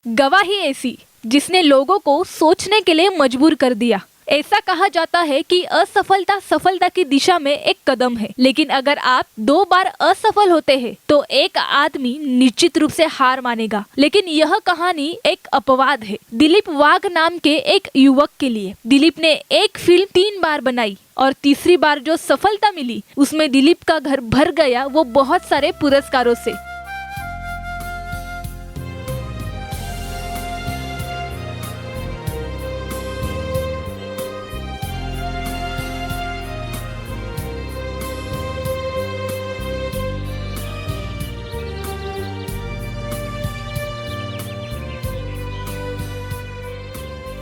गवाही ऐसी जिसने लोगों को सोचने के लिए मजबूर कर दिया। ऐसा कहा जाता है कि असफलता सफलता की दिशा में एक कदम है, लेकिन अगर आप 2 बार असफल होते हैं तो एक आदमी निश्चित रूप से हार मानेगा। लेकिन यह कहानी एक अपवाद है, दिलीप वाघ नाम के एक युवक के लिए। दिलीप ने एक फिल्म 3 बार बनाई और तीसरी बार जो सफलता मिली उसमें दिलीप का घर भर गया, वो बहुत सारे पुरस्कारों से।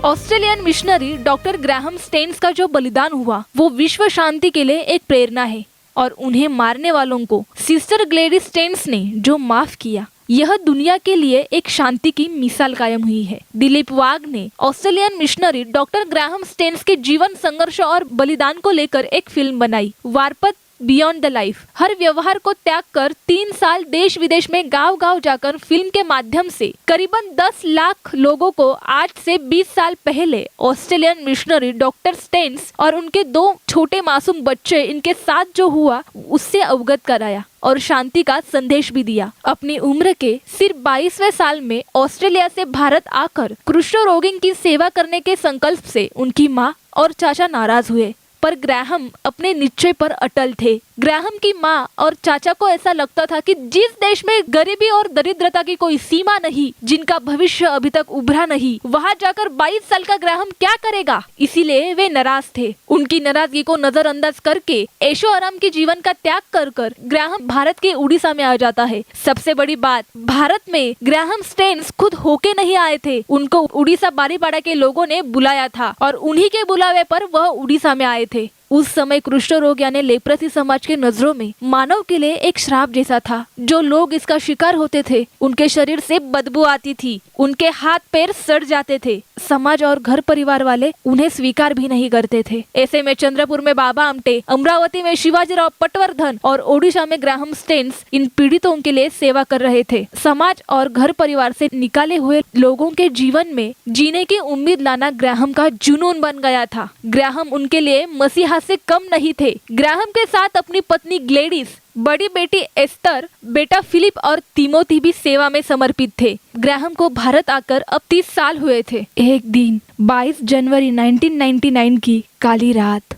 Australian missionary doctor Graham Staines का जो बलिदान हुआ वो विश्व शांति के लिए एक प्रेरणा है, और उन्हें मारने वालों को सिस्टर ग्लेडिस स्टेन्स ने जो माफ किया, यह दुनिया के लिए एक शांति की मिसाल कायम हुई है। दिलीप वाघ ने Australian missionary doctor Graham Staines के जीवन संघर्ष और बलिदान को लेकर एक फिल्म बनाई, वारपथ बियॉन्ड द लाइफ। हर व्यवहार को त्याग कर 3 साल देश विदेश में गांव-गांव जाकर फिल्म के माध्यम से करीबन 10 लाख लोगों को आज से 20 साल पहले ऑस्ट्रेलियन मिशनरी डॉक्टर स्टेन्स और उनके 2 छोटे मासूम बच्चे इनके साथ जो हुआ उससे अवगत कराया और शांति का संदेश भी दिया। अपनी उम्र के सिर्फ 22वें साल में ऑस्ट्रेलिया से भारत आकर कुष्ठ रोगियों की सेवा करने के संकल्प से उनकी माँ और चाचा नाराज हुए, पर ग्राहम अपने निश्चय पर अटल थे। ग्राहम की माँ और चाचा को ऐसा लगता था कि जिस देश में गरीबी और दरिद्रता की कोई सीमा नहीं, जिनका भविष्य अभी तक उभरा नहीं, वहाँ जाकर 22 साल का ग्राहम क्या करेगा, इसीलिए वे नाराज थे। उनकी नाराजगी को नजरअंदाज करके ऐशो आराम के जीवन का त्याग कर कर ग्राहम भारत के उड़ीसा में आ जाता है। सबसे बड़ी बात, भारत में ग्राहम स्टेन्स खुद होके नहीं आए थे, उनको उड़ीसा बारीपाड़ा के लोगों ने बुलाया था और उन्हीं के बुलावे पर वह उड़ीसा में आए थे। उस समय कुष्ठ रोग यानी लेप्रोसी समाज के नजरों में मानव के लिए एक श्राप जैसा था। जो लोग इसका शिकार होते थे उनके शरीर से बदबू आती थी, उनके हाथ पैर सड़ जाते थे, समाज और घर परिवार वाले उन्हें स्वीकार भी नहीं करते थे। ऐसे में चंद्रपुर में बाबा आमटे, अमरावती में शिवाजीराव पटवर्धन और ओडिशा में ग्राहम स्टेन्स इन पीड़ितों के लिए सेवा कर रहे थे। समाज और घर परिवार से निकाले हुए लोगों के जीवन में जीने की उम्मीद लाना ग्राहम का जुनून बन गया था। ग्राहम उनके लिए मसीहा से कम नहीं थे। ग्राहम के साथ अपनी पत्नी ग्लेडिस, बड़ी बेटी एस्तर, बेटा फिलिप और तिमोथी भी सेवा में समर्पित थे। ग्राहम को भारत आकर अब 30 साल हुए थे। एक दिन 22 जनवरी 1999 की काली रात,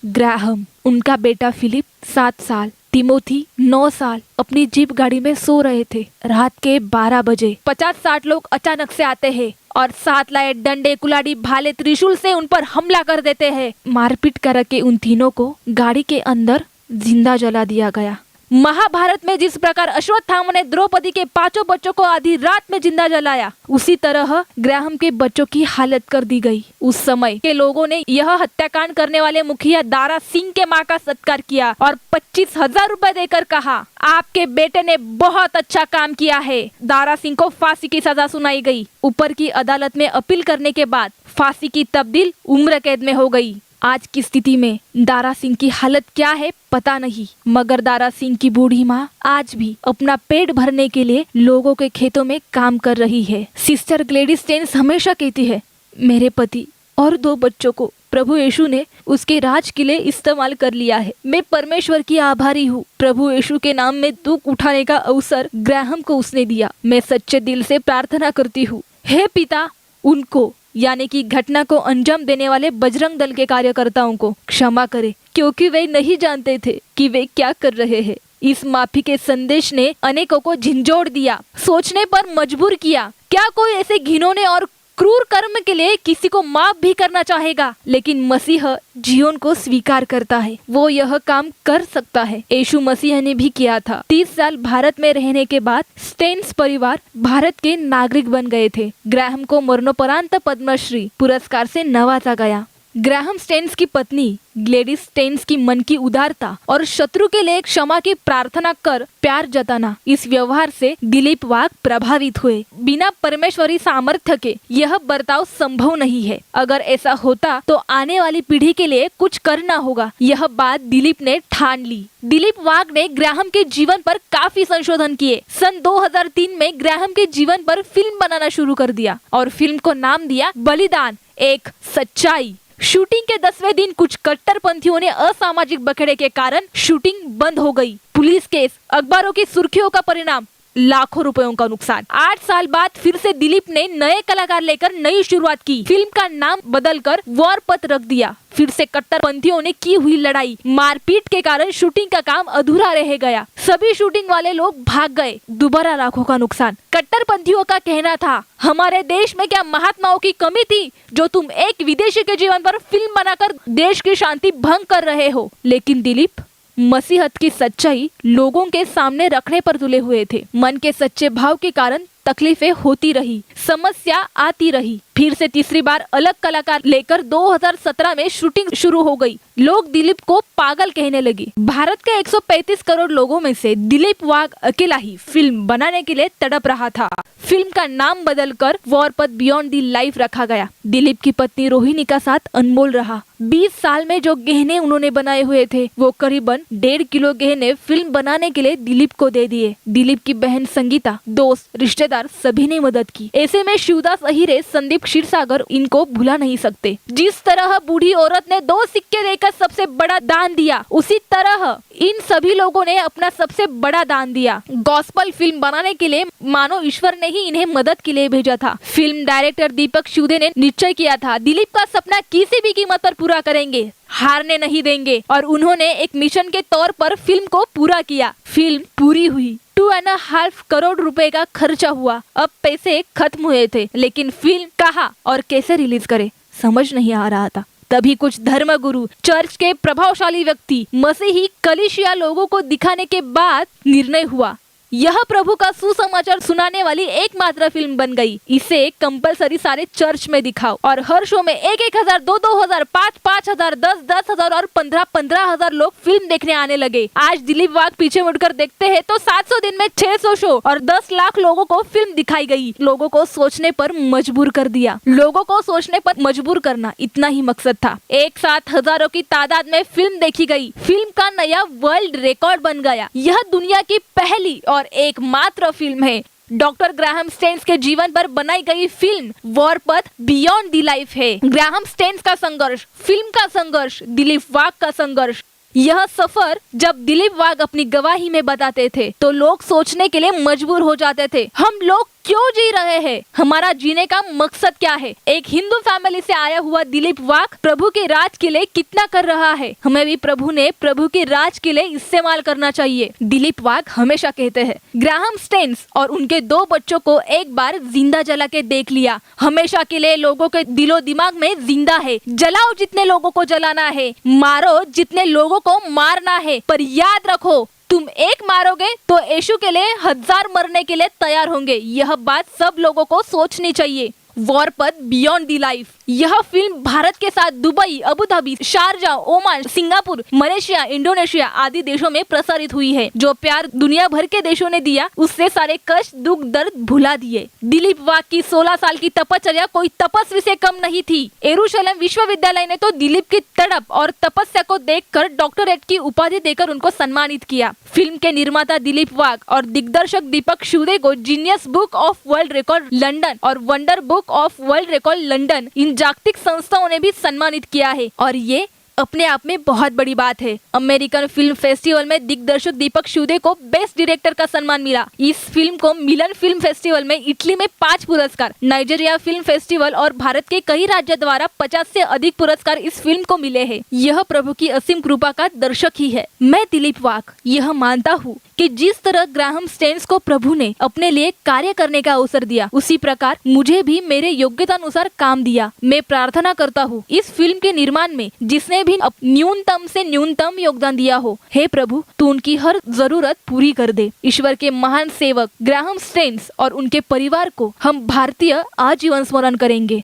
ग्राहम, उनका बेटा फिलिप 7 साल, तिमोथी 9 साल अपनी जीप गाड़ी में सो रहे थे। रात के 12 बजे 50-60 लोग अचानक से आते हैं और साथ लाए डंडे, कुल्हाड़ी, भाले, त्रिशूल से उन पर हमला कर देते हैं। मारपीट करके उन तीनों को गाड़ी के अंदर जिंदा जला दिया गया। महाभारत में जिस प्रकार अश्वत्थामा ने द्रौपदी के 5 बच्चों को आधी रात में जिंदा जलाया, उसी तरह ग्राहम के बच्चों की हालत कर दी गई। उस समय के लोगों ने यह हत्याकांड करने वाले मुखिया दारा सिंह के मां का सत्कार किया और 25,000 रुपए देकर कहा, आपके बेटे ने बहुत अच्छा काम किया है। दारा सिंह को फांसी की सजा सुनाई गई। ऊपर की अदालत में अपील करने के बाद फांसी की तब्दील उम्र कैद में हो गई। आज की स्थिति में दारा सिंह की हालत क्या है पता नहीं, मगर दारा सिंह की बूढ़ी माँ आज भी अपना पेट भरने के लिए लोगों के खेतों में काम कर रही है। सिस्टर ग्लेडिस स्टेन्स हमेशा कहती है, मेरे पति और 2 बच्चों को प्रभु यीशु ने उसके राज के लिए इस्तेमाल कर लिया है। मैं परमेश्वर की आभारी हूँ। प्रभु यीशु के नाम में दुख उठाने का अवसर ग्राहम को उसने दिया। मैं सच्चे दिल से प्रार्थना करती हूँ, हे पिता, उनको यानी कि घटना को अंजाम देने वाले बजरंग दल के कार्यकर्ताओं को क्षमा करे, क्योंकि वे नहीं जानते थे कि वे क्या कर रहे हैं। इस माफी के संदेश ने अनेकों को झंझोड़ दिया, सोचने पर मजबूर किया। क्या कोई ऐसे घिनौने और क्रूर कर्म के लिए किसी को माफ भी करना चाहेगा? लेकिन मसीह जीवन को स्वीकार करता है, वो यह काम कर सकता है। यीशु मसीह ने भी किया था। 30 साल भारत में रहने के बाद स्टेन्स परिवार भारत के नागरिक बन गए थे। ग्राहम को मरणोपरांत पद्मश्री पुरस्कार से नवाजा गया। ग्राहम स्टेन्स की पत्नी ग्लेडिस स्टेन्स की मन की उदारता और शत्रु के लिए क्षमा की प्रार्थना कर प्यार जताना, इस व्यवहार से दिलीप वाघ प्रभावित हुए। बिना परमेश्वरी सामर्थ्य के यह बर्ताव संभव नहीं है। अगर ऐसा होता तो आने वाली पीढ़ी के लिए कुछ करना होगा। यह बात दिलीप ने ठान ली। दिलीप वाघ ने ग्राहम के जीवन पर काफी संशोधन किए। सन 2003 में ग्राहम के जीवन पर फिल्म बनाना शुरू कर दिया और फिल्म को नाम दिया बलिदान एक सच्चाई। शूटिंग के 10वें दिन कुछ कट्टरपंथियों ने असामाजिक बखेड़े के कारण शूटिंग बंद हो गई। पुलिस केस, अखबारों की सुर्खियों का परिणाम, लाखों रुपयों का नुकसान। 8 साल बाद फिर से दिलीप ने नए कलाकार लेकर नई शुरुआत की। फिल्म का नाम बदलकर वॉरपथ रख दिया। फिर से कट्टरपंथियों ने की हुई लड़ाई, मारपीट के कारण शूटिंग का काम अधूरा रह गया। सभी शूटिंग वाले लोग भाग गए। दोबारा लाखों का नुकसान। कट्टरपंथियों का कहना था, हमारे देश में क्या महात्माओं की कमी थी जो तुम एक विदेशी के जीवन पर फिल्म बनाकर देश की शांति भंग कर रहे हो। लेकिन दिलीप मसीहत की सच्चाई लोगों के सामने रखने पर तुले हुए थे। मन के सच्चे भाव के कारण तकलीफें होती रही, समस्या आती रही। फिर से तीसरी बार अलग कलाकार लेकर 2017 में शूटिंग शुरू हो गई। लोग दिलीप को पागल कहने लगे। भारत के 135 करोड़ लोगों में से दिलीप वाघ अकेला ही फिल्म बनाने के लिए तड़प रहा था। फिल्म का नाम बदलकर वॉरपथ बियॉन्ड दी लाइफ रखा गया। दिलीप की पत्नी रोहिणी का साथ अनमोल रहा। 20 साल में जो गहने उन्होंने बनाए हुए थे वो करीबन 1.5 किलो गहने फिल्म बनाने के लिए दिलीप को दे दिए। दिलीप की बहन संगीता, दोस्त, रिश्तेदार सभी ने मदद की। ऐसे में शिवदास अहिरे, संदीप क्षीरसागर इनको भुला नहीं सकते। जिस तरह बूढ़ी औरत ने 2 सिक्के देकर सबसे बड़ा दान दिया, उसी तरह इन सभी लोगों ने अपना सबसे बड़ा दान दिया। गॉस्पल फिल्म बनाने के लिए मानो ईश्वर ने ही इन्हें मदद के लिए भेजा था। फिल्म डायरेक्टर दीपक शिवदे ने निश्चय किया था, दिलीप का सपना किसी भी कीमत पर पूरा करेंगे, हारने नहीं देंगे। और उन्होंने एक मिशन के तौर पर फिल्म को पूरा किया। फिल्म पूरी हुई। 2.5 करोड़ रुपए का खर्चा हुआ। अब पैसे खत्म हुए थे, लेकिन फिल्म कहाँ और कैसे रिलीज करे समझ नहीं आ रहा था। तभी कुछ धर्मगुरु, चर्च के प्रभावशाली व्यक्ति, मसीही कलीसिया लोगों को दिखाने के बाद निर्णय हुआ, यह प्रभु का सुसमाचार सुनाने वाली एकमात्र फिल्म बन गई। इसे कंपलसरी सारे चर्च में दिखाओ और हर शो में 1,000, 2,000, 5,000, 10,000 और 15,000 लोग फिल्म देखने आने लगे। आज दिलीप वाघ पीछे मुड़कर देखते हैं तो 700 दिन में 600 शो और 10 लाख लोगों को फिल्म दिखाई गई। लोगों को सोचने पर मजबूर कर दिया। लोगों को सोचने पर मजबूर करना, इतना ही मकसद था। एक साथ हजारों की तादाद में फिल्म देखी गई। फिल्म का नया वर्ल्ड रिकॉर्ड बन गया। यह दुनिया की पहली और एकमात्र फिल्म है। डॉक्टर ग्राहम स्टेन्स के जीवन पर बनाई गई फिल्म वॉरपथ बियॉन्ड दी लाइफ है। ग्राहम स्टेन्स का संघर्ष, फिल्म का संघर्ष, दिलीप वाघ का संघर्ष। यह सफर जब दिलीप वाघ अपनी गवाही में बताते थे तो लोग सोचने के लिए मजबूर हो जाते थे, हम लोग क्यों जी रहे हैं, हमारा जीने का मकसद क्या है। एक हिंदू फैमिली से आया हुआ दिलीप वाघ प्रभु के राज के लिए कितना कर रहा है। हमें भी प्रभु ने प्रभु के राज के लिए इस्तेमाल करना चाहिए। दिलीप वाघ हमेशा कहते हैं, ग्राहम स्टेन्स और उनके 2 बच्चों को एक बार जिंदा जला के देख लिया, हमेशा के लिए लोगों के दिलो दिमाग में जिंदा है। जलाओ जितने लोगों को जलाना है, मारो जितने लोगों को मारना है, पर याद रखो तुम एक मारोगे तो यीशु के लिए 1000 मरने के लिए तैयार होंगे। यह बात सब लोगों को सोचनी चाहिए। वॉरपथ बियॉन्ड दी लाइफ, यह फिल्म भारत के साथ Dubai, Abu Dhabi, Sharjah, Oman, Singapore, Malaysia, Indonesia आदि देशों में प्रसारित हुई है। जो प्यार दुनिया भर के देशों ने दिया, उससे सारे कष्ट, दुख, दर्द भुला दिए। दिलीप वाघ की 16 साल की तपश्चर्या कोई तपस्वी से कम नहीं थी। यरूशलेम विश्वविद्यालय ने तो दिलीप की तड़प और तपस्या को देखकर डॉक्टरेट की उपाधि देकर उनको सम्मानित किया। फिल्म के निर्माता दिलीप वाघ और दिग्दर्शक दीपक शिवदे को Genius Book of World Record London और Wonder Book of World Record London, इन जागतिक संस्थाओं ने भी सम्मानित किया है और ये अपने आप में बहुत बड़ी बात है। अमेरिकन फिल्म फेस्टिवल में दिग्दर्शक दीपक शिवदे को बेस्ट डायरेक्टर का सम्मान मिला। इस फिल्म को मिलन फिल्म फेस्टिवल में इटली में 5 पुरस्कार, नाइजीरिया फिल्म फेस्टिवल और भारत के कई राज्य द्वारा 50 से अधिक पुरस्कार इस फिल्म को मिले हैं। यह प्रभु की असीम कृपा का दर्शक ही है। मैं दिलीप वाघ यह मानता हूँ कि जिस तरह ग्राहम स्टेन्स को प्रभु ने अपने लिए कार्य करने का अवसर दिया, उसी प्रकार मुझे भी मेरे योग्यता अनुसार काम दिया। मैं प्रार्थना करता हूँ इस फिल्म के निर्माण में जिसने भी न्यूनतम से न्यूनतम योगदान दिया हो, हे प्रभु तू उनकी हर जरूरत पूरी कर दे। ईश्वर के महान सेवक ग्राहम स्टेन्स और उनके परिवार को हम भारतीय आजीवन स्मरण करेंगे।